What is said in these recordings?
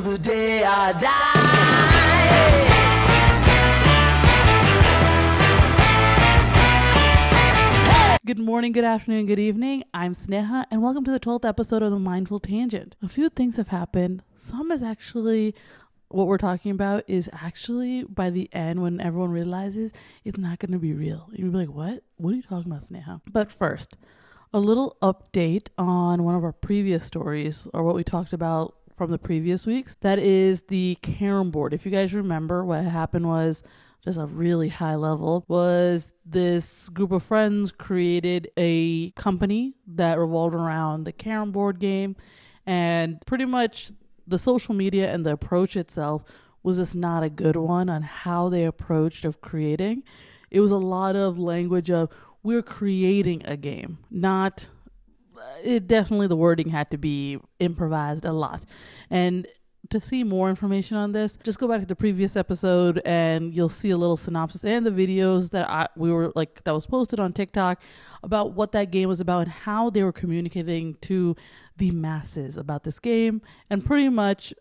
till the day I die. Good morning, good afternoon, good evening. I'm Sneha, and welcome to the 12th episode of The Mindful Tangent. A few things have happened. Some is actually, what we're talking about is actually by the end when everyone realizes it's not going to be real. You'll be like, what? What are you talking about, Sneha? But first, a little update on one of our previous stories, or what we talked about from the previous weeks. That is the Carom board. If you guys remember, what happened was, just a really high level, was this group of friends created a company that revolved around the Carom board game, and pretty much the social media and the approach itself was just not a good one on how they approached of creating. It was a lot of language of, we're creating a game, not, it definitely, the wording had to be improvised a lot. And to see more information on this, just go back to the previous episode and you'll see a little synopsis and the videos that that was posted on TikTok about what that game was about and how they were communicating to the masses about this game. And pretty much,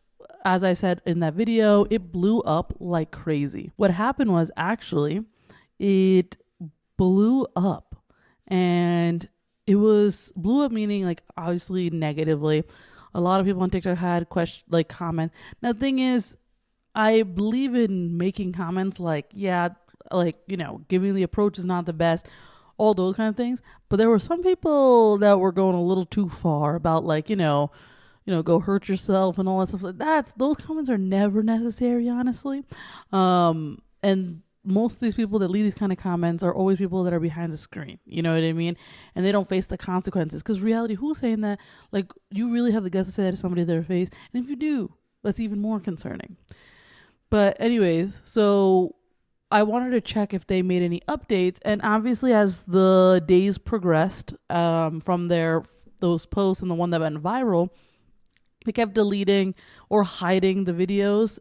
as I said in that video, it blew up like crazy. What happened was actually it blew up, and it was blew up meaning like obviously negatively. A lot of people on TikTok had comment. Now, the thing is, I believe in making comments like, yeah, giving the approach is not the best, all those kind of things. But there were some people that were going a little too far about go hurt yourself and all that stuff like that. Those comments are never necessary, honestly. And most of these people that leave these kind of comments are always people that are behind the screen. You know what I mean? And they don't face the consequences. Because reality, who's saying that? Like, you really have the guts to say that to somebody to their face? And if you do, that's even more concerning. But anyways, so I wanted to check if they made any updates. And obviously, as the days progressed from those posts and the one that went viral, they kept deleting or hiding the videos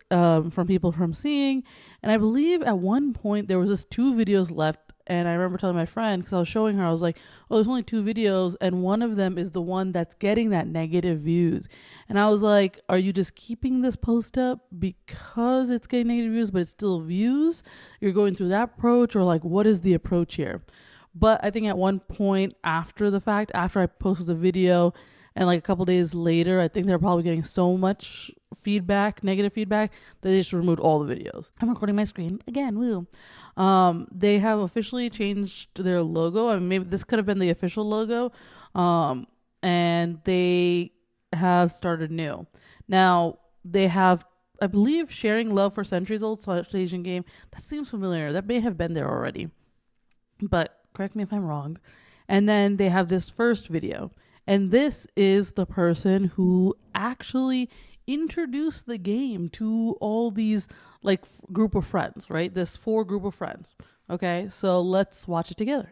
from people from seeing. And I believe at one point there was just 2 videos left. And I remember telling my friend, because I was showing her, I was like, oh, there's only 2 videos. And one of them is the one that's getting that negative views. And I was like, are you just keeping this post up because it's getting negative views, but it's still views? You're going through that approach, or like, what is the approach here? But I think at one point after the fact, after I posted the video, and like a couple days later, I think they're probably getting so much feedback, negative feedback, that they just removed all the videos. I'm recording my screen again. Woo. They have officially changed their logo. I mean, maybe this could have been the official logo. And they have started new. Now, they have, I believe, sharing love for centuries old South Asian game. That seems familiar. That may have been there already. But correct me if I'm wrong. And then they have this first video. And this is the person who actually introduced the game to all these group of friends, right? This 4 group of friends. Okay, so let's watch it together.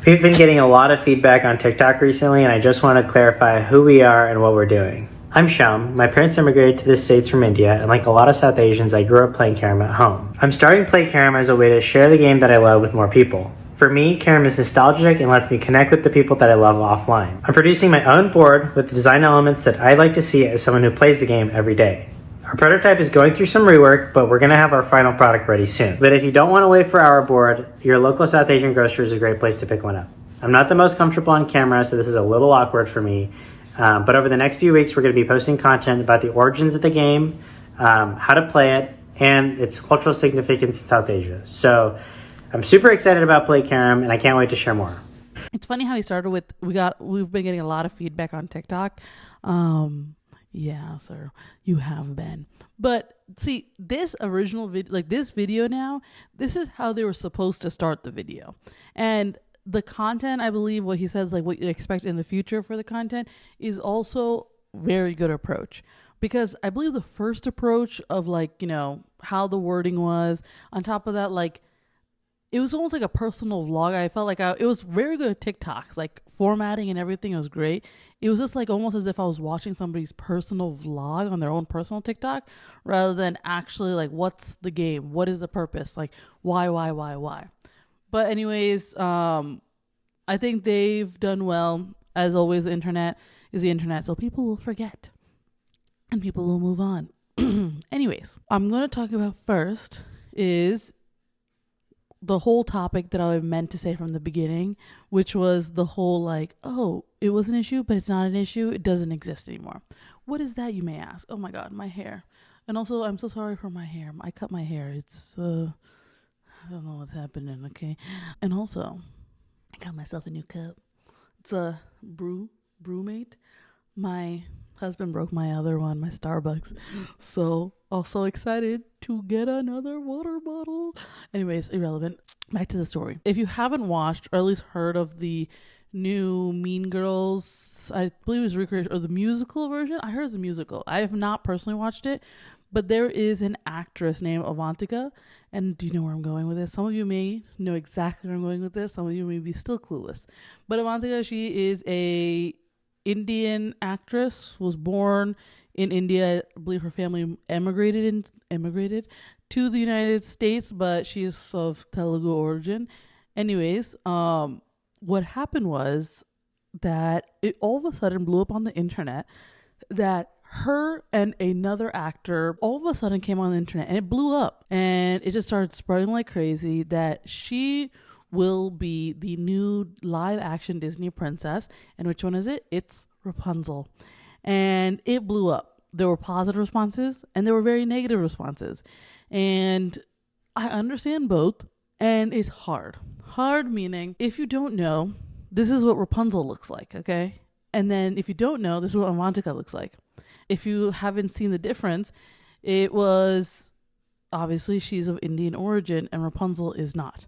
We've been getting a lot of feedback on TikTok recently, and I just want to clarify who we are and what we're doing. I'm Sham. My parents immigrated to the States from India, and like a lot of South Asians, I grew up playing Carom at home. I'm starting to play Carom as a way to share the game that I love with more people. For me, Carom is nostalgic and lets me connect with the people that I love offline. I'm producing my own board with design elements that I like to see as someone who plays the game every day. Our prototype is going through some rework, but we're going to have our final product ready soon. But if you don't want to wait for our board, your local South Asian grocer is a great place to pick one up. I'm not the most comfortable on camera, so this is a little awkward for me. But over the next few weeks, we're going to be posting content about the origins of the game, how to play it, and its cultural significance in South Asia. So I'm super excited about Play Carom, and I can't wait to share more. It's funny how he started with, we've been getting a lot of feedback on TikTok. Yeah, sir, you have been. But see, this original video, this video now, this is how they were supposed to start the video. And the content, I believe what he says, what you expect in the future for the content, is also very good approach. Because I believe the first approach of how the wording was, on top of that, it was almost like a personal vlog. I felt it was very good at TikToks, formatting and everything was great. It was just almost as if I was watching somebody's personal vlog on their own personal TikTok, rather than actually what's the game? What is the purpose? Why? But anyways, I think they've done well. As always, the internet is the internet, so people will forget and people will move on. Anyways, I'm going to talk about first is the whole topic that I meant to say from the beginning, which was the whole like, oh, it was an issue, but it's not an issue. It doesn't exist anymore. What is that, you may ask? Oh my God, my hair. And also, I'm so sorry for my hair. I cut my hair. It's, I don't know what's happening, okay? And also, I got myself a new cup. It's a brewmate. My husband broke my other one, my Starbucks. So also excited to get another water bottle. Anyways, irrelevant. Back to the story. If you haven't watched or at least heard of the new Mean Girls, I believe it was recreation or the musical version. I heard it's a musical. I have not personally watched it, but there is an actress named Avantika. And do you know where I'm going with this? Some of you may know exactly where I'm going with this. Some of you may be still clueless. But Avantika, she is a Indian actress, was born in India. I believe her family emigrated to the United States, but she is of Telugu origin. Anyways, what happened was that it all of a sudden blew up on the internet that her and another actor all of a sudden came on the internet, and it blew up, and it just started spreading like crazy that she will be the new live action Disney princess. And which one is it? It's Rapunzel. And it blew up. There were positive responses and there were very negative responses. And I understand both. And it's hard. Hard meaning, if you don't know, this is what Rapunzel looks like, okay? And then if you don't know, this is what Avantika looks like. If you haven't seen the difference, it was obviously she's of Indian origin and Rapunzel is not.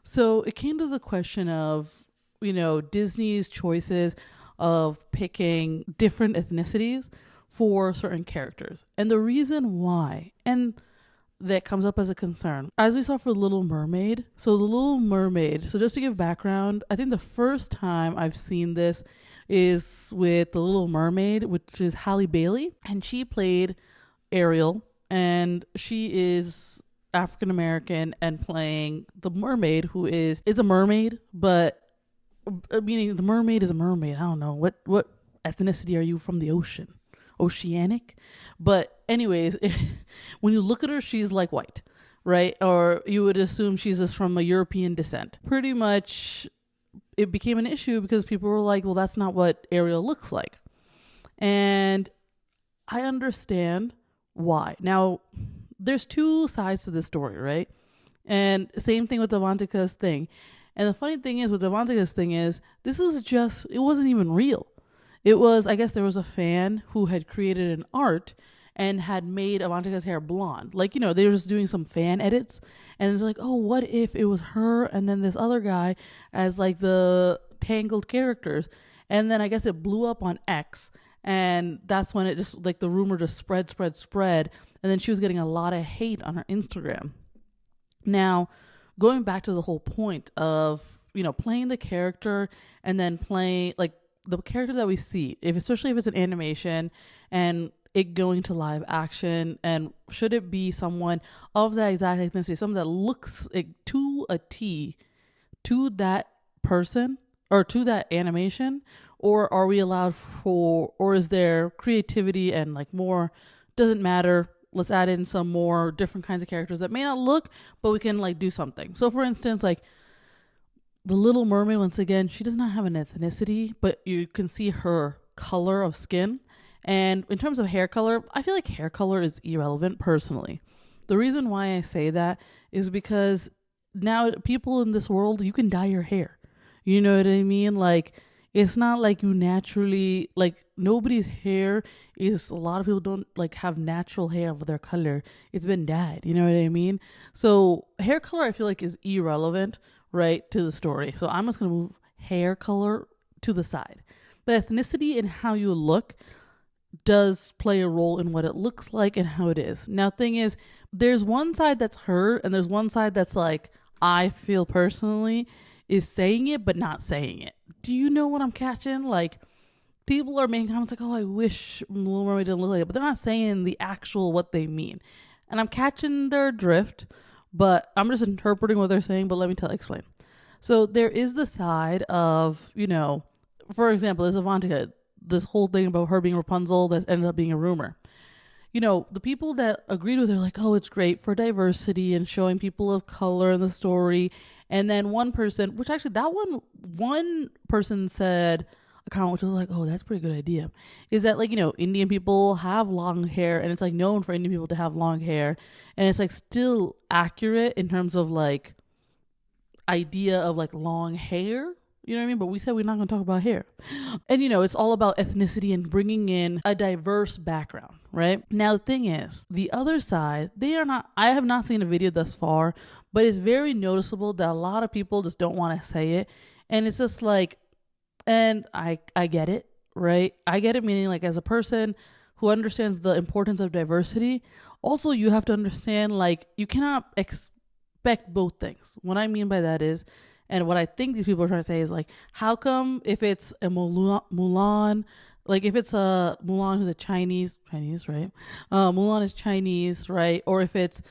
So it came to the question of, Disney's choices of picking different ethnicities for certain characters. And the reason why, and that comes up as a concern, as we saw for Little Mermaid. So the Little Mermaid, so just to give background, I think the first time I've seen this is with the Little Mermaid, which is Halle Bailey. And she played Ariel, and she is African American and playing the mermaid, who is a mermaid, but meaning the mermaid is a mermaid. I don't know what ethnicity are you, from the ocean, oceanic? But anyways, when you look at her, she's like white, right? Or you would assume she's just from a European descent. Pretty much, it became an issue because people were like, well, that's not what Ariel looks like, and I understand why. Now, there's two sides to this story, right? And same thing with Avantika's thing. And the funny thing is with Avantika's thing is this was just, it wasn't even real. It was, I guess there was a fan who had created an art and had made Avantika's hair blonde. Like, they were just doing some fan edits. And it's like, oh, what if it was her and then this other guy as like the tangled characters? And then I guess it blew up on X. And that's when it just, like, the rumor just spread. And then she was getting a lot of hate on her Instagram. Now, going back to the whole point of, playing the character and then playing, like, the character that we see, especially if it's an animation and it going to live action, and should it be someone of that exact ethnicity, someone that looks to a T to that person or to that animation, or are we allowed or is there creativity and like more, doesn't matter, let's add in some more different kinds of characters that may not look, but we can like do something. So for instance, like the Little Mermaid, once again, she does not have an ethnicity, but you can see her color of skin. And in terms of hair color, I feel like hair color is irrelevant personally. The reason why I say that is because now people in this world, you can dye your hair. You know what I mean? Like, it's not like you naturally, like, nobody's hair is, a lot of people don't like have natural hair of their color. It's been dyed. You know what I mean? So hair color, I feel like, is irrelevant, right, to the story. So I'm just going to move hair color to the side. But ethnicity and how you look does play a role in what it looks like and how it is. Now, thing is, there's one side that's her and there's one side that's like, I feel personally is saying it but not saying it. Do you know what I'm catching? Like, people are making comments like, oh, I wish Little Mermaid didn't look like it, but they're not saying the actual what they mean. And I'm catching their drift, but I'm just interpreting what they're saying. But let me explain. So there is the side of, for example, there's Avantika, this whole thing about her being Rapunzel that ended up being a rumor. the people that agreed with it are like, oh, it's great for diversity and showing people of color in the story. And then one person, which actually one person said a comment which was like, oh, that's a pretty good idea, is that like, Indian people have long hair and it's like known for Indian people to have long hair. And it's like still accurate in terms of like idea of like long hair. You know what I mean? But we said we're not going to talk about hair. And, it's all about ethnicity and bringing in a diverse background, right? Now, the thing is, the other side, I have not seen a video thus far, but it's very noticeable that a lot of people just don't want to say it. And it's just like, and I get it, right? I get it, meaning like as a person who understands the importance of diversity, also you have to understand like you cannot expect both things. What I mean by that is, and what I think these people are trying to say is like, how come if it's a Mulan, like if it's a Mulan who's a Chinese, right? Mulan is Chinese, right? Or if it's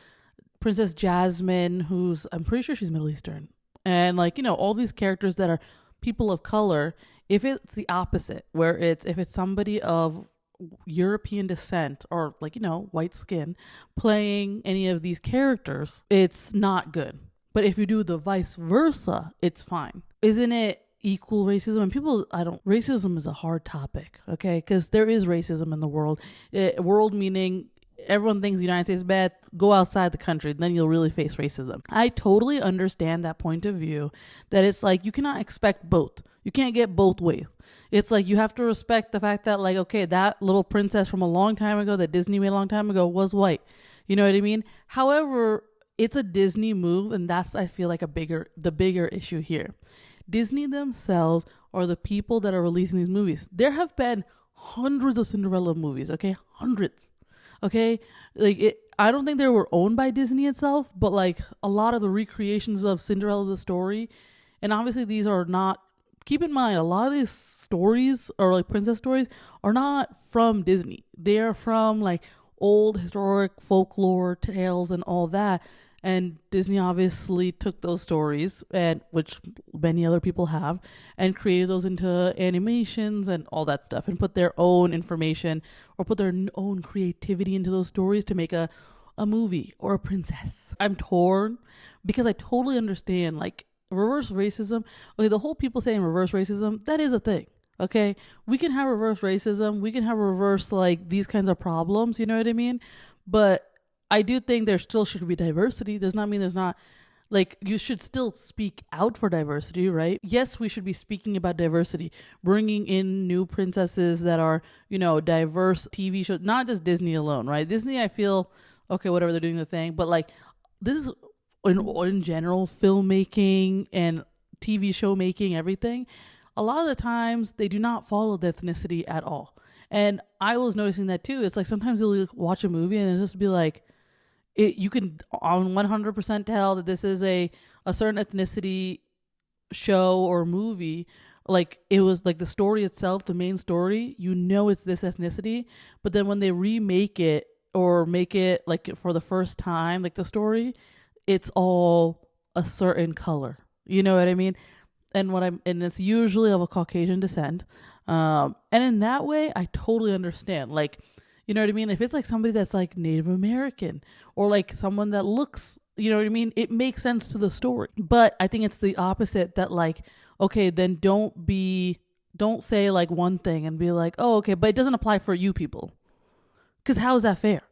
Princess Jasmine, who's, I'm pretty sure she's Middle Eastern. And like, all these characters that are people of color, if it's the opposite, where if it's somebody of European descent or like, white skin playing any of these characters, it's not good. But if you do the vice versa, it's fine. Isn't it equal racism? And racism is a hard topic, okay? Because there is racism in the world. World meaning everyone thinks the United States is bad. Go outside the country, then you'll really face racism. I totally understand that point of view, that it's like you cannot expect both. You can't get both ways. It's like you have to respect the fact that like, okay, that little princess from a long time ago that Disney made a long time ago was white. You know what I mean? However, it's a Disney move, and that's, I feel like, the bigger issue here. Disney themselves are the people that are releasing these movies. There have been hundreds of Cinderella movies, okay? Hundreds, okay? Like, I don't think they were owned by Disney itself, but like a lot of the recreations of Cinderella the story, and obviously these are not, keep in mind, a lot of these stories, or like princess stories, are not from Disney. They are from like old historic folklore tales and all that. And Disney obviously took those stories, and which many other people have, and created those into animations and all that stuff, and put their own information or put their own creativity into those stories to make a movie or a princess. I'm torn because I totally understand like reverse racism. Okay, the whole people saying reverse racism, that is a thing. Okay, we can have reverse racism. We can have reverse like these kinds of problems. You know what I mean? But I do think there still should be diversity. Does not mean there's not, like, you should still speak out for diversity, right? Yes, we should be speaking about diversity, bringing in new princesses that are, diverse TV shows, not just Disney alone, right? Disney, I feel, okay, whatever, they're doing the thing, but like, this is in general, filmmaking and TV show making, everything. A lot of the times they do not follow the ethnicity at all. And I was noticing that too. It's like sometimes you'll watch a movie and it'll just be like, you can on 100% tell that this is a certain ethnicity show or movie. Like it was like the story itself, the main story, it's this ethnicity. But then when they remake it or make it like for the first time, like the story, it's all a certain color. You know what I mean? And it's usually of a Caucasian descent. And in that way, I totally understand. Like, you know what I mean? If it's like somebody that's like Native American or like someone that looks, you know what I mean? It makes sense to the story. But I think it's the opposite, that like, okay, then don't say like one thing and be like, oh, okay, but it doesn't apply for you people. Because how is that fair?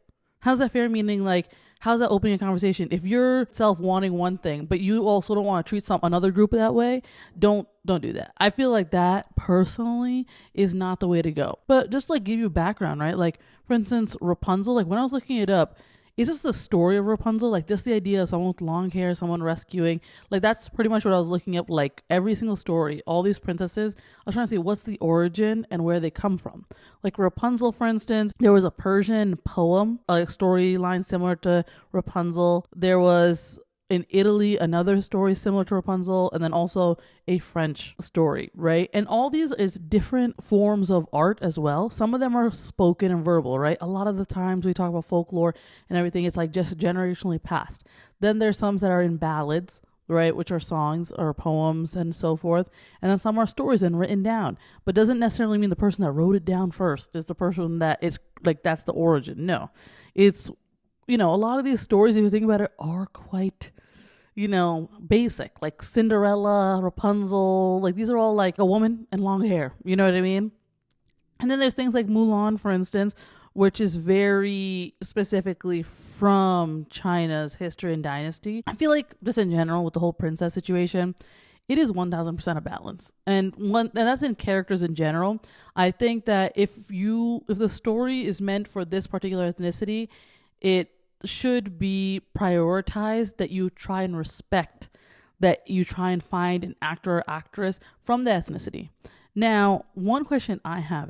How's that fair? Meaning like, how's that opening a conversation? If you're wanting one thing, but you also don't want to treat another group that way, don't do that. I feel like that personally is not the way to go. But just like give you background, right? Like for instance, Rapunzel, like when I was looking it up, is this the story of Rapunzel? Like just the idea of someone with long hair, someone rescuing, like that's pretty much what I was looking up. Like every single story, all these princesses, I was trying to see what's the origin and where they come from. Like Rapunzel, for instance, there was a Persian poem, like storyline similar to Rapunzel. There was in Italy another story similar to Rapunzel, and then also a French story, right? And all these is different forms of art as well. Some of them are spoken and verbal, right? A lot of the times we talk about folklore and everything, it's like just generationally passed. Then there's some that are in ballads, right? Which are songs or poems and so forth. And then some are stories and written down, but doesn't necessarily mean the person that wrote it down first is the person that is like, that's the origin. No, it's, a lot of these stories, if you think about it, are quite, basic, like Cinderella, Rapunzel, like these are all like a woman and long hair. You know what I mean? And then there's things like Mulan, for instance, which is very specifically from China's history and dynasty. I feel like just in general with the whole princess situation, it is 1000% a balance. And that's in characters in general. I think that if the story is meant for this particular ethnicity, it should be prioritized that you try and respect, that you try and find an actor or actress from the ethnicity. Now, one question I have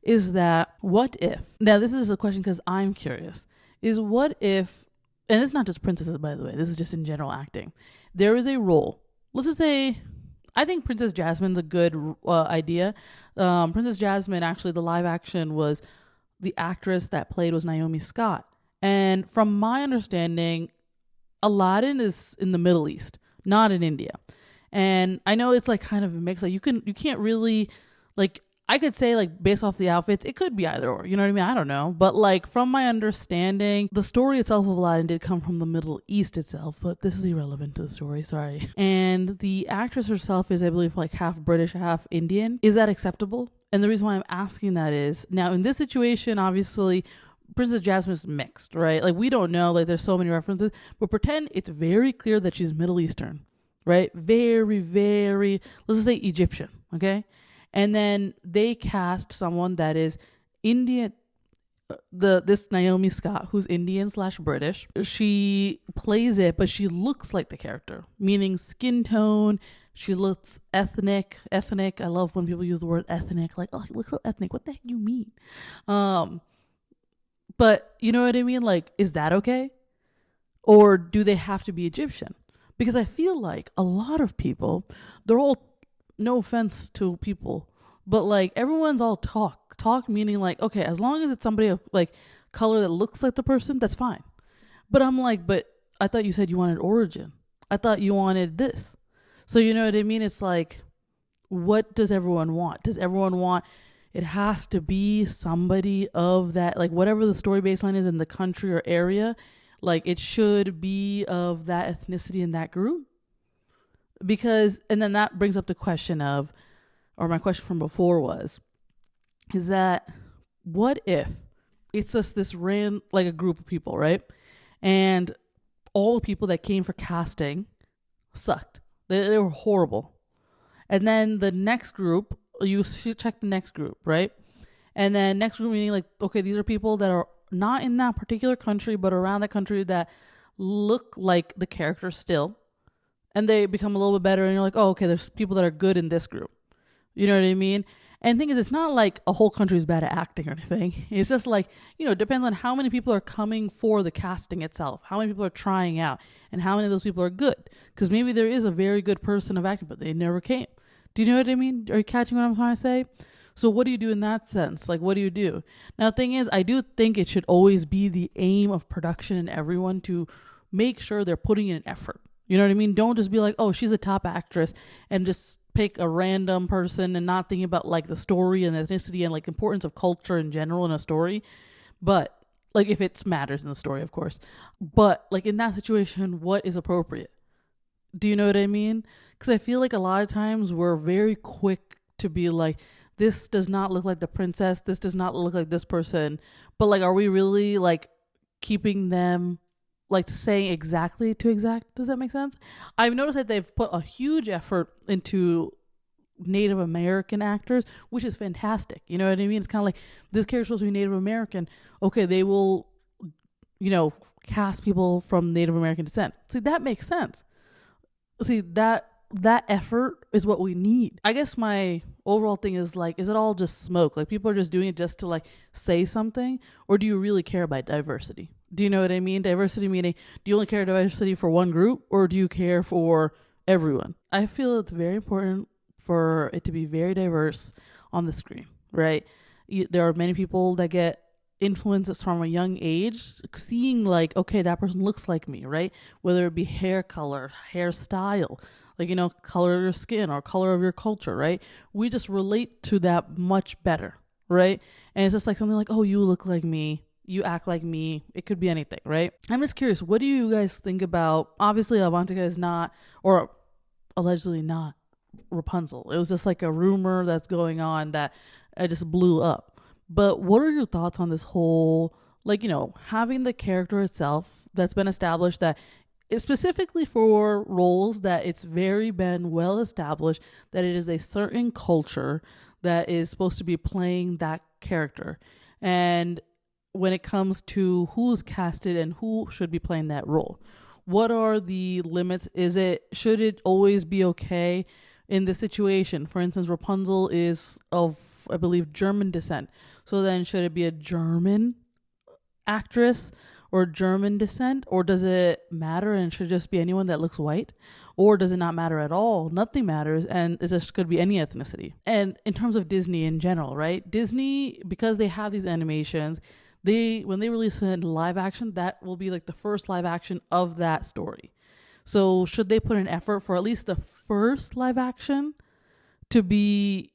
is that what if, now this is a question because I'm curious, is what if, and it's not just princesses, by the way, this is just in general acting, there is a role, let's just say, I think Princess Jasmine's a good idea. Princess Jasmine, actually, the live action was, the actress that played was Naomi Scott. And from my understanding, Aladdin is in the Middle East, not in India. And I know it's like kind of a mix. Like you can't really, like, I could say like based off the outfits, it could be either or, you know what I mean? I don't know. But like from my understanding, the story itself of Aladdin did come from the Middle East itself, but this is irrelevant to the story, sorry. And the actress herself is, I believe, like half British, half Indian. Is that acceptable? And the reason why I'm asking that is, now in this situation, obviously, Princess Jasmine is mixed, right? Like we don't know, like there's so many references, but pretend it's very clear that she's Middle Eastern. Right? Very, very, let's just say Egyptian. Okay. And then they cast someone that is Indian, this Naomi Scott, who's Indian/British. She plays it, but she looks like the character, meaning skin tone. She looks ethnic. I love when people use the word ethnic, like, oh, you look so ethnic. What the heck you mean? But you know what I mean? Like, is that okay? Or do they have to be Egyptian? Because I feel like a lot of people, they're all, no offense to people, but like everyone's all talk meaning like, okay, as long as it's somebody of like color that looks like the person, that's fine. But I'm like, but I thought you said you wanted origin. I thought you wanted this. So you know what I mean? It's like, what does everyone want? Does everyone want, it has to be somebody of that, like whatever the story baseline is in the country or area, like it should be of that ethnicity in that group? Because, and then that brings up the question of, or my question from before was, is that what if it's just this like a group of people, right? And all the people that came for casting sucked. They were horrible. And then the next group, you check the next group, right? And then next group meaning like, okay, these are people that are not in that particular country, but around that country that look like the character still. And they become a little bit better. And you're like, oh, okay, there's people that are good in this group. You know what I mean? And the thing is, it's not like a whole country is bad at acting or anything. It's just like, it depends on how many people are coming for the casting itself, how many people are trying out, and how many of those people are good. Because maybe there is a very good person of acting, but they never came. Do you know what I mean? Are you catching what I'm trying to say? So what do you do in that sense? Like, what do you do? Now, the thing is, I do think it should always be the aim of production and everyone to make sure they're putting in an effort. You know what I mean? Don't just be like, oh, she's a top actress and just pick a random person and not thinking about like the story and the ethnicity and like importance of culture in general in a story. But like if it matters in the story, of course. But like in that situation, what is appropriate? Do you know what I mean? Because I feel like a lot of times we're very quick to be like, this does not look like the princess. This does not look like this person. But like, are we really like keeping them like saying exactly to exact? Does that make sense? I've noticed that they've put a huge effort into Native American actors, which is fantastic. You know what I mean? It's kind of like, this character is supposed to be Native American. Okay, they will, cast people from Native American descent. See, that makes sense. See, that effort is what we need. I guess my overall thing is like, is it all just smoke? Like people are just doing it just to like say something, or do you really care about diversity? Do you know what I mean? Diversity meaning, do you only care diversity for one group, or do you care for everyone? I feel it's very important for it to be very diverse on the screen, right? There are many people that get influences from a young age, seeing like, okay, that person looks like me, right? Whether it be hair color, hairstyle, like, color of your skin or color of your culture, right? We just relate to that much better, right? And it's just like something like, oh, you look like me, you act like me. It could be anything, right? I'm just curious, what do you guys think about, obviously Avantika is not, or allegedly not, Rapunzel. It was just like a rumor that's going on that it just blew up. But what are your thoughts on this whole, like, having the character itself that's been established, that is specifically for roles that it's very been well established that it is a certain culture that is supposed to be playing that character. And when it comes to who's casted and who should be playing that role, what are the limits? Should it always be okay in this situation? For instance, Rapunzel is of, I believe, German descent. So then should it be a German actress or German descent? Or does it matter and should just be anyone that looks white? Or does it not matter at all? Nothing matters, and it just could be any ethnicity. And in terms of Disney in general, right? Disney, because they have these animations, when they release a live action, that will be like the first live action of that story. So should they put an effort for at least the first live action to be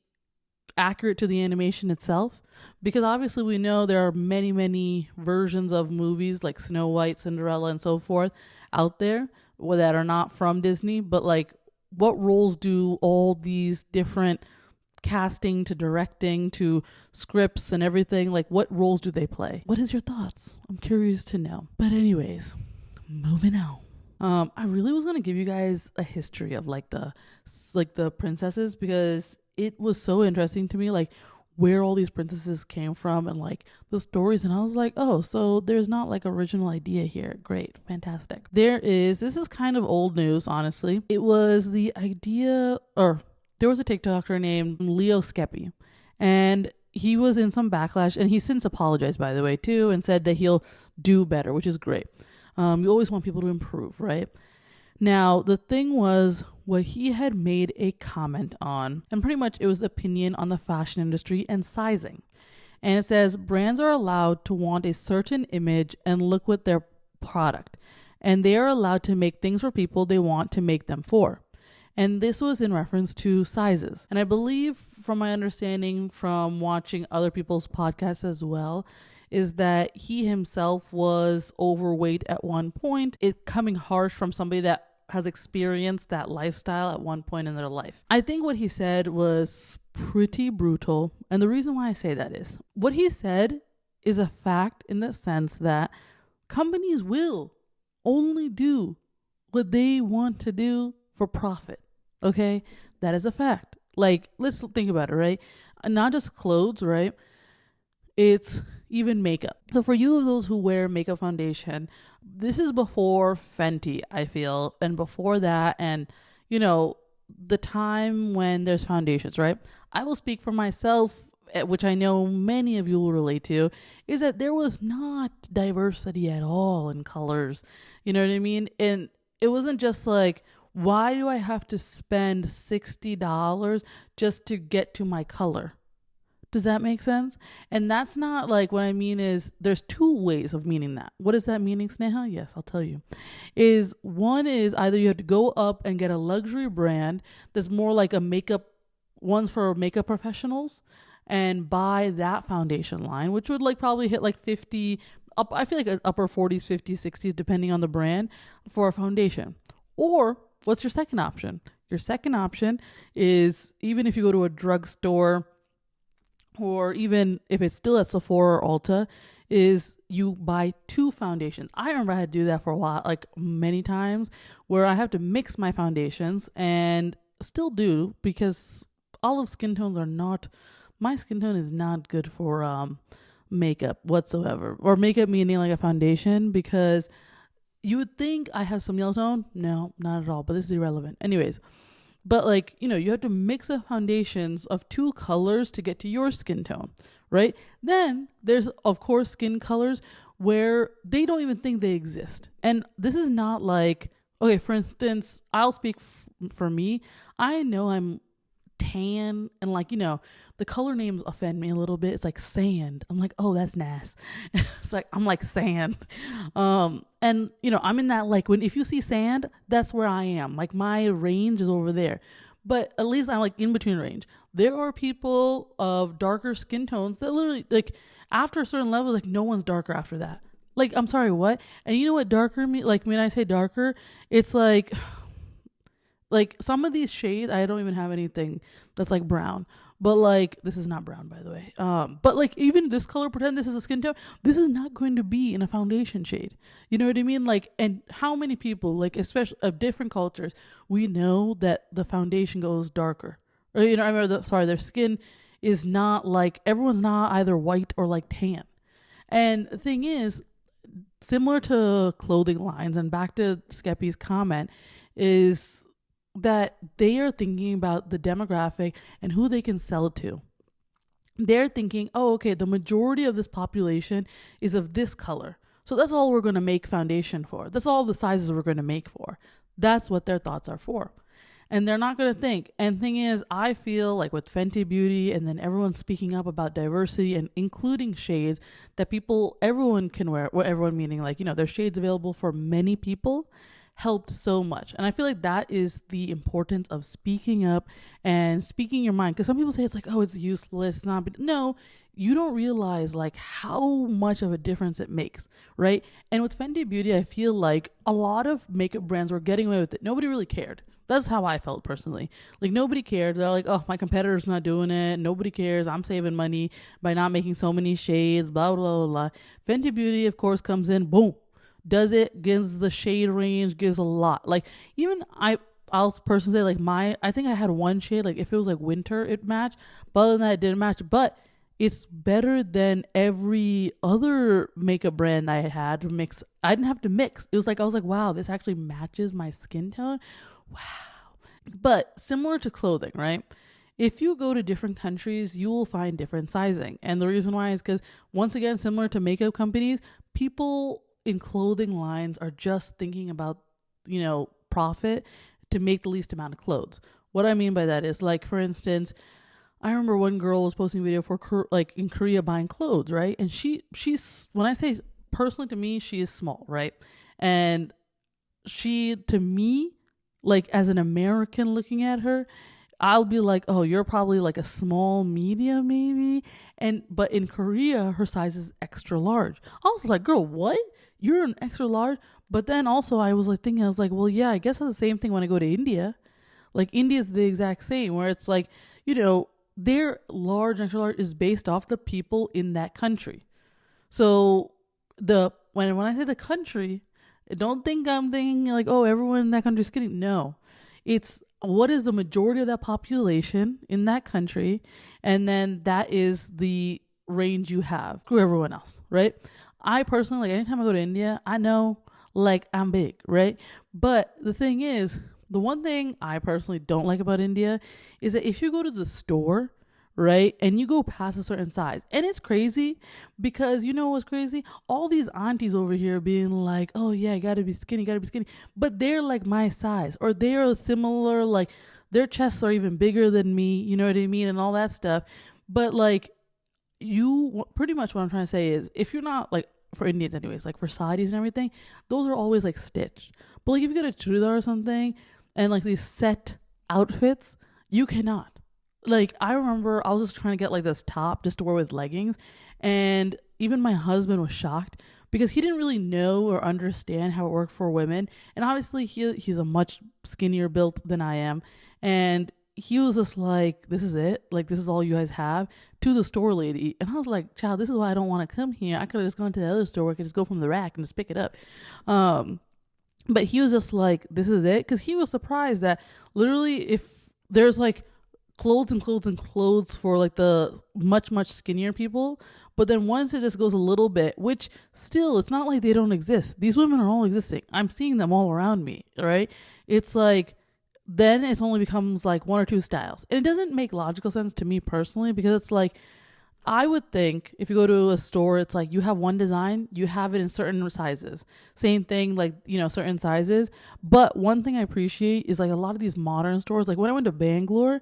accurate to the animation itself? Because obviously we know there are many, many versions of movies like Snow White, Cinderella, and so forth out there that are not from Disney. But like, what roles do all these different casting to directing to scripts and everything, like what roles do they play? What is your thoughts? I'm curious to know. But anyways, moving on. I really was going to give you guys a history of like the princesses, because it was so interesting to me, like where all these princesses came from and like the stories. And I was like, oh, so there's not like original idea here. Great. Fantastic. This is kind of old news, honestly. It was the idea, or there was a TikToker named Leo Skepi, and he was in some backlash, and he's since apologized, by the way, too, and said that he'll do better, which is great. You always want people to improve, right? Now, the thing was, what he had made a comment on, and pretty much it was opinion on the fashion industry and sizing. And it says, brands are allowed to want a certain image and look with their product, and they are allowed to make things for people they want to make them for. And this was in reference to sizes. And I believe, from my understanding from watching other people's podcasts as well, is that he himself was overweight at one point. It coming harsh from somebody that has experienced that lifestyle at one point in their life. I think what he said was pretty brutal. And the reason why I say that is, what he said is a fact in the sense that companies will only do what they want to do for profit. Okay, that is a fact. Like, let's think about it, right? Not just clothes, right? It's even makeup. So for you, those who wear makeup foundation, this is before Fenty, I feel, and before that, and the time when there's foundations, right? I will speak for myself, which I know many of you will relate to, is that there was not diversity at all in colors. You know what I mean? And it wasn't just like, why do I have to spend $60 just to get to my color? Does that make sense? And that's not like, what I mean is, there's two ways of meaning that. What is that meaning, Sneha? Yes, I'll tell you. One is either you have to go up and get a luxury brand that's more like a makeup, one's for makeup professionals, and buy that foundation line, which would like probably hit like 50 up. I feel like upper 40s, 50s, 60s, depending on the brand for a foundation. Or what's your second option? Your second option is, even if you go to a drugstore, or even if it's still at Sephora or Ulta, is you buy two foundations. I remember I had to do that for a while, like many times, where I have to mix my foundations, and still do, because olive skin tones are not, my skin tone is not good for makeup whatsoever, or makeup meaning like a foundation, because you would think I have some yellow tone. No, not at all, but this is irrelevant. Anyways, but like, you have to mix the foundations of two colors to get to your skin tone, right? Then there's, of course, skin colors where they don't even think they exist. And this is not like, okay, for instance, I'll speak for me. I know I'm tan and like, the color names offend me a little bit. It's like sand. I'm like, oh, that's nasty. It's like, I'm like sand. And I'm in that, like, if you see sand, that's where I am. Like my range is over there. But at least I'm like in between range. There are people of darker skin tones that literally like after a certain level, like no one's darker after that. Like, I'm sorry, what? And you know what darker mean? Like when I say darker, it's like some of these shades, I don't even have anything that's like brown. But like, this is not brown, by the way. But like even this color, pretend this is a skin tone. This is not going to be in a foundation shade. You know what I mean? Like, and how many people, like especially of different cultures, we know that the foundation goes darker. Or, I remember, their skin is not like, everyone's not either white or like tan. And the thing is, similar to clothing lines, and back to Skepi's comment, is that they are thinking about the demographic and who they can sell it to. They're thinking, oh, okay, the majority of this population is of this color. So that's all we're going to make foundation for. That's all the sizes we're going to make for. That's what their thoughts are for. And they're not going to think. And thing is, I feel like with Fenty Beauty and then everyone speaking up about diversity and including shades that everyone can wear, well, everyone meaning like, there's shades available for many people, helped so much. And I feel like that is the importance of speaking up and speaking your mind. Because some people say it's like, oh, it's useless. It's not. No, you don't realize like how much of a difference it makes, right? And with Fenty Beauty, I feel like a lot of makeup brands were getting away with it. Nobody really cared. That's how I felt personally. Like nobody cared. They're like, oh, my competitor's not doing it. Nobody cares. I'm saving money by not making so many shades, blah, blah, blah, blah. Fenty Beauty, of course, comes in, boom. Does it, gives the shade range, gives a lot. Like even I'll personally say like I think I had one shade, like if it was like winter, it matched. But other than that, it didn't match. But it's better than every other makeup brand I had to mix. I didn't have to mix. It was like, I was like, wow, this actually matches my skin tone. Wow. But similar to clothing, right? If you go to different countries, you will find different sizing. And the reason why is because, once again, similar to makeup companies, people in clothing lines are just thinking about, profit to make the least amount of clothes. What I mean by that is, like, for instance, I remember one girl was posting a video for in Korea buying clothes, right? And she's, when I say personally to me, she is small, right? And she, to me, like as an American looking at her, I'll be like, oh, you're probably like a small medium maybe. But in Korea, her size is extra large. I was like, girl, what? You're an extra large? But then also I was like thinking, I was like, well, yeah, I guess that's the same thing when I go to India. Like India is the exact same, where it's like, their large and extra large is based off the people in that country. So when I say the country, don't think I'm thinking like, oh, everyone in that country is skinny. No, it's what is the majority of that population in that country, and then that is the range you have for everyone else, right? I personally, like, anytime I go to India, I know like I'm big, right? But the thing is, the one thing I personally don't like about India is that if you go to the store, right, and you go past a certain size, and it's crazy because you know what's crazy? All these aunties over here being like, oh yeah, you gotta be skinny, but they're like my size, or they're similar, like their chests are even bigger than me, you know what I mean, and all that stuff. But like, pretty much what I'm trying to say is, if you're not like, for Indians anyways, like for Saudis and everything, those are always like stitched. But like if you get a churidar or something and like these set outfits, you cannot. Like I remember I was just trying to get like this top just to wear with leggings, and even my husband was shocked because he didn't really know or understand how it worked for women. And obviously he's a much skinnier built than I am, and he was just like, this is it, like this is all you guys have, to the store lady. And I was like, child, this is why I don't want to come here. I could have just gone to the other store where I could just go from the rack and just pick it up. But he was just like, this is it, because he was surprised that literally if there's like clothes and clothes and clothes for like the much skinnier people, but then once it just goes a little bit, which still, it's not like they don't exist. These women are all existing. I'm seeing them all around me, right? It's like, then it only becomes like one or two styles. And it doesn't make logical sense to me personally, because it's like, I would think if you go to a store, it's like you have one design, you have it in certain sizes. Same thing, like, certain sizes. But one thing I appreciate is like a lot of these modern stores, like when I went to Bangalore,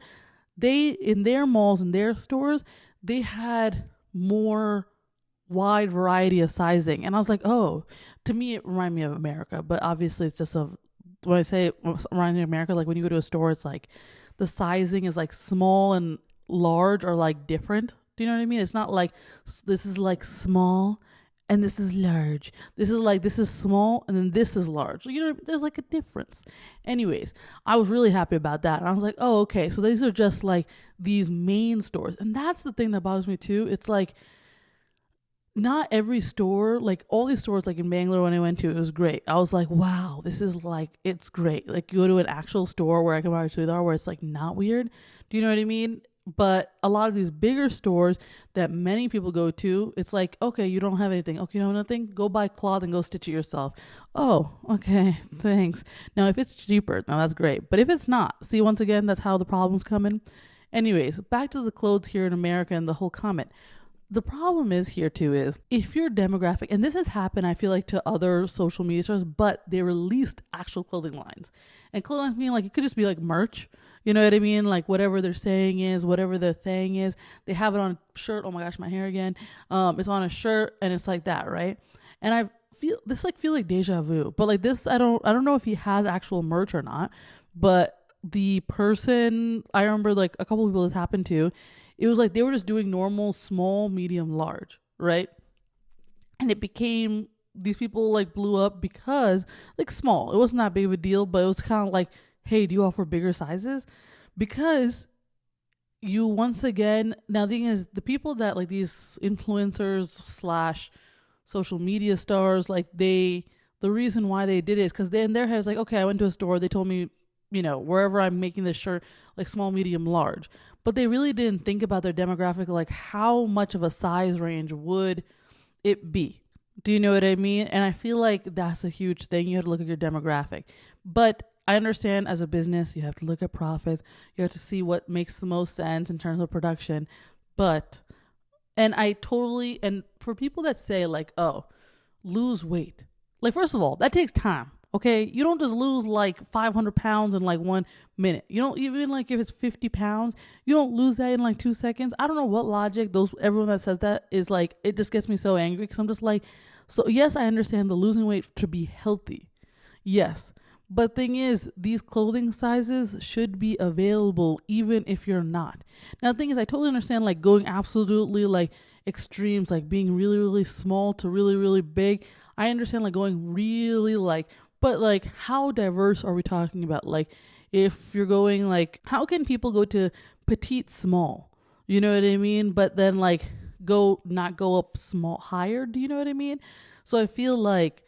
they, in their malls, in their stores, they had more wide variety of sizing. And I was like, oh, to me, it reminded me of America. But obviously, it's just when I say it reminds me of America, like when you go to a store, it's like the sizing is like small and large are like different. Do you know what I mean? It's not like this is like small and this is large. This is small and then this is large. You know, there's like a difference. Anyways, I was really happy about that. And I was like, oh, okay. So these are just like these main stores. And that's the thing that bothers me too. It's like, not every store, like all these stores, like in Bangalore when I went to, it was great. I was like, wow, this is like, it's great. Like you go to an actual store where I can buy a churidar where it's like not weird. Do you know what I mean? But a lot of these bigger stores that many people go to, it's like, okay, you don't have anything. Okay, you know nothing? Go buy cloth and go stitch it yourself. Oh, okay, thanks. Now, if it's cheaper, now that's great. But if it's not, see, once again, that's how the problems come in. Anyways, back to the clothes here in America and the whole comment. The problem is here too is if your demographic, and this has happened, I feel like to other social media stores, but they released actual clothing lines. And clothing lines mean like it could just be like merch. You know what I mean? Like whatever they're saying is, whatever their thing is, they have it on a shirt. Oh my gosh, my hair again. It's on a shirt and it's like that, right? And I feel like deja vu. But like this, I don't know if he has actual merch or not. But the person, I remember like a couple of people this happened to, it was like they were just doing normal, small, medium, large, right? And it became, these people like blew up because like small. It wasn't that big of a deal, but it was kind of like, hey, do you offer bigger sizes? Because you once again, now the thing is, the people that like these influencers slash social media stars, like the reason why they did it is because they in their head is like, okay, I went to a store, they told me, you know, wherever I'm making this shirt, like small, medium, large. But they really didn't think about their demographic, like how much of a size range would it be? Do you know what I mean? And I feel like that's a huge thing. You have to look at your demographic. But I understand as a business, you have to look at profits. You have to see what makes the most sense in terms of production. And for people that say like, oh, lose weight. Like, first of all, that takes time. Okay, you don't just lose like 500 pounds in like 1 minute. You don't even like if it's 50 pounds, you don't lose that in like 2 seconds. I don't know what logic everyone that says that is like, it just gets me so angry because I'm just like, so yes, I understand the losing weight to be healthy. Yes. But thing is, these clothing sizes should be available even if you're not. Now, the thing is, I totally understand like going absolutely like extremes, like being really, really small to really, really big. I understand like going really like, but like how diverse are we talking about? Like if you're going like, how can people go to petite small? You know what I mean? But then like not go up small higher. Do you know what I mean? So I feel like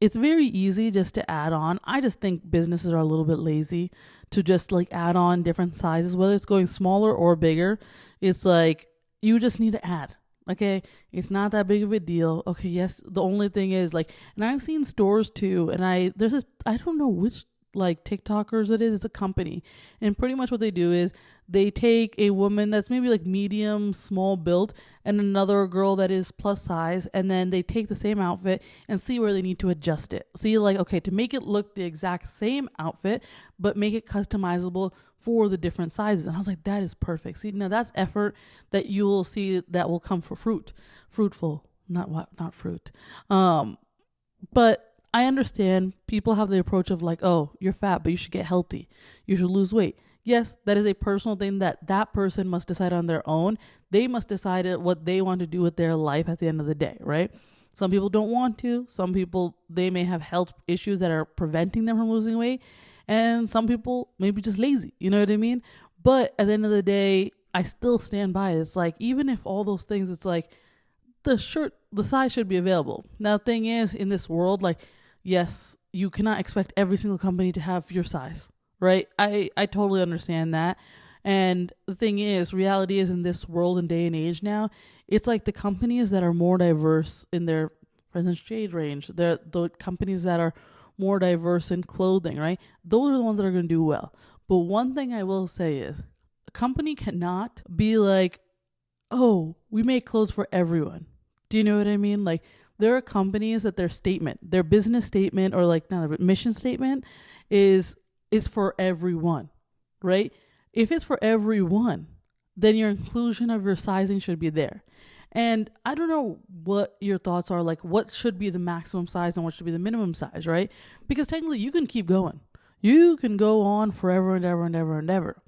it's very easy just to add on. I just think businesses are a little bit lazy to just like add on different sizes, whether it's going smaller or bigger. It's like, you just need to add. Okay, it's not that big of a deal. Okay, yes, the only thing is like, and I've seen stores too, and I don't know which like TikTokers it is. It's a company, and pretty much what they do is they take a woman that's maybe like medium, small built, and another girl that is plus size, and then they take the same outfit and see where they need to adjust it. See, like, okay, to make it look the exact same outfit, but make it customizable for the different sizes. And I was like, that is perfect. See, now that's effort that you will see that will come for fruitful, not fruit. But I understand people have the approach of like, oh, you're fat, but you should get healthy. You should lose weight. Yes, that is a personal thing that person must decide on their own. They must decide what they want to do with their life at the end of the day, right? Some people don't want to. Some people, they may have health issues that are preventing them from losing weight. And some people may be just lazy. You know what I mean? But at the end of the day, I still stand by it. It's like, even if all those things, it's like the size should be available. Now, the thing is, in this world, like, yes, you cannot expect every single company to have your size. Right? I totally understand that. And the thing is, reality is in this world and day and age now, it's like the companies that are more diverse in their, for instance, shade range, the companies that are more diverse in clothing, right? Those are the ones that are going to do well. But one thing I will say is a company cannot be like, oh, we make clothes for everyone. Do you know what I mean? Like there are companies that their business statement or like, no, their mission statement is for everyone, right? If it's for everyone, then your inclusion of your sizing should be there. And I don't know what your thoughts are, like what should be the maximum size and what should be the minimum size, right? Because technically you can keep going. You can go on forever and ever and ever and ever.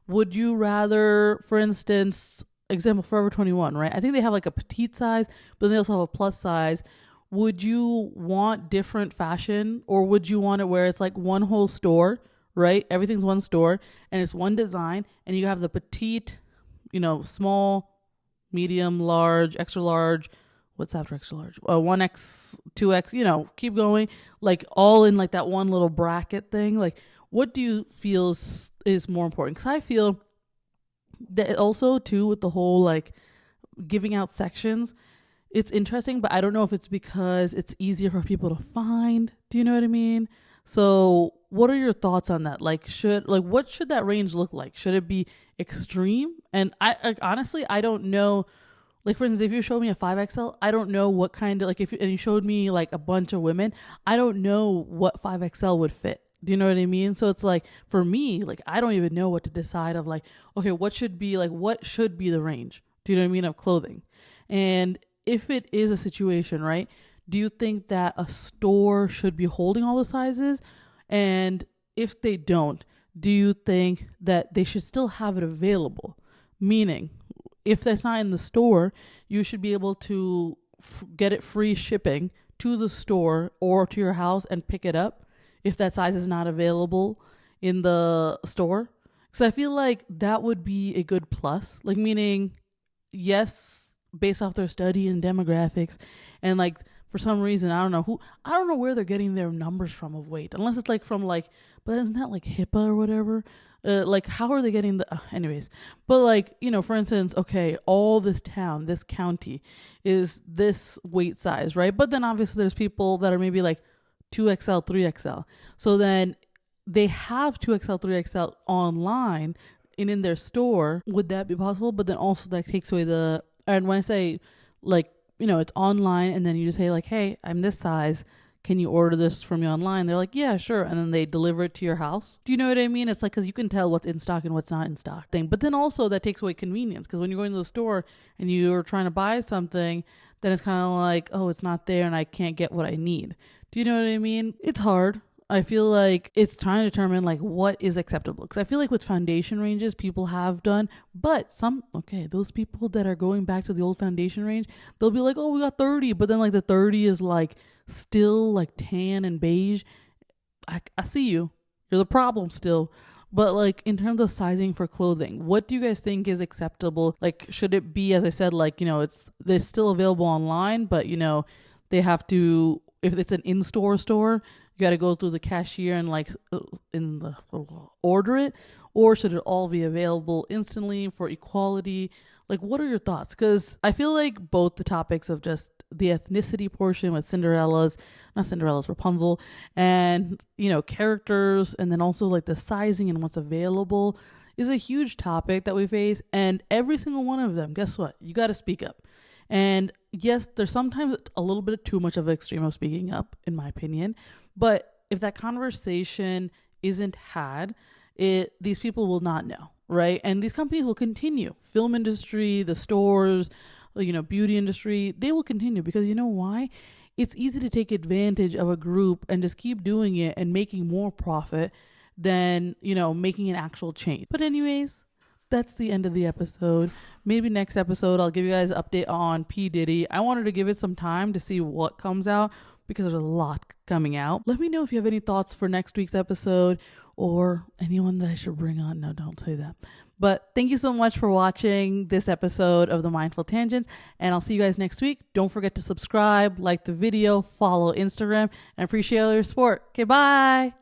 Would you rather, for instance, example, Forever 21, right? I think they have like a petite size, but then they also have a plus size. Would you want different fashion, or would you want it where it's like one whole store, right? Everything's one store and it's one design, and you have the petite, small, medium, large, extra large. What's after extra large? 1X, 2X, keep going. Like all in like that one little bracket thing. Like what do you feel is more important? Because I feel that also too with the whole like giving out sections, it's interesting, but I don't know if it's because it's easier for people to find. Do you know what I mean? So what are your thoughts on that? Like what should that range look like? Should it be extreme? And I honestly, I don't know. Like for instance, if you showed me a 5XL, I don't know what kind of, like and you showed me like a bunch of women, I don't know what 5XL would fit. Do you know what I mean? So it's like, for me, like I don't even know what to decide of like, okay, what should be the range? Do you know what I mean, of clothing? And if it is a situation, right, do you think that a store should be holding all the sizes? And if they don't, do you think that they should still have it available? Meaning, if that's not in the store, you should be able to get it free shipping to the store or to your house and pick it up if that size is not available in the store. Because I feel like that would be a good plus. Like meaning, yes, based off their study and demographics, and like for some reason, I don't know where they're getting their numbers from of weight, unless it's like from like, but isn't that like HIPAA or whatever? Like how are they getting anyways, but like, for instance, okay, all this town, this county is this weight size, right? But then obviously there's people that are maybe like 2XL, 3XL. So then they have 2XL, 3XL online and in their store. Would that be possible? But then also that takes away and when I say like, it's online and then you just say like, hey, I'm this size. Can you order this from me online? They're like, yeah, sure. And then they deliver it to your house. Do you know what I mean? It's like, because you can tell what's in stock and what's not in stock thing. But then also that takes away convenience, because when you're going to the store and you're trying to buy something, then it's kind of like, oh, it's not there and I can't get what I need. Do you know what I mean? It's hard. I feel like it's trying to determine like what is acceptable. Because I feel like with foundation ranges, people have done, but those people that are going back to the old foundation range, they'll be like, oh, we got 30. But then like the 30 is like still like tan and beige. I see you. You're the problem still. But like in terms of sizing for clothing, what do you guys think is acceptable? Like should it be, as I said, like, they're still available online, but they have to, if it's an in-store store, you got to go through the cashier and like order it, or should it all be available instantly for equality? Like, what are your thoughts? Because I feel like both the topics of just the ethnicity portion with Rapunzel, and characters, and then also like the sizing and what's available is a huge topic that we face. And every single one of them, guess what? You got to speak up. And yes, there's sometimes a little bit too much of an extreme of speaking up, in my opinion. But if that conversation isn't had, these people will not know, right? And these companies will continue. Film industry, the stores, beauty industry, they will continue, because you know why? It's easy to take advantage of a group and just keep doing it and making more profit than, making an actual change. But anyways, that's the end of the episode. Maybe next episode, I'll give you guys an update on P. Diddy. I wanted to give it some time to see what comes out, because there's a lot coming out. Let me know if you have any thoughts for next week's episode, or anyone that I should bring on. No, don't say that. But thank you so much for watching this episode of The Mindful Tangents, and I'll see you guys next week. Don't forget to subscribe, like the video, follow Instagram, and appreciate all your support. Okay, bye.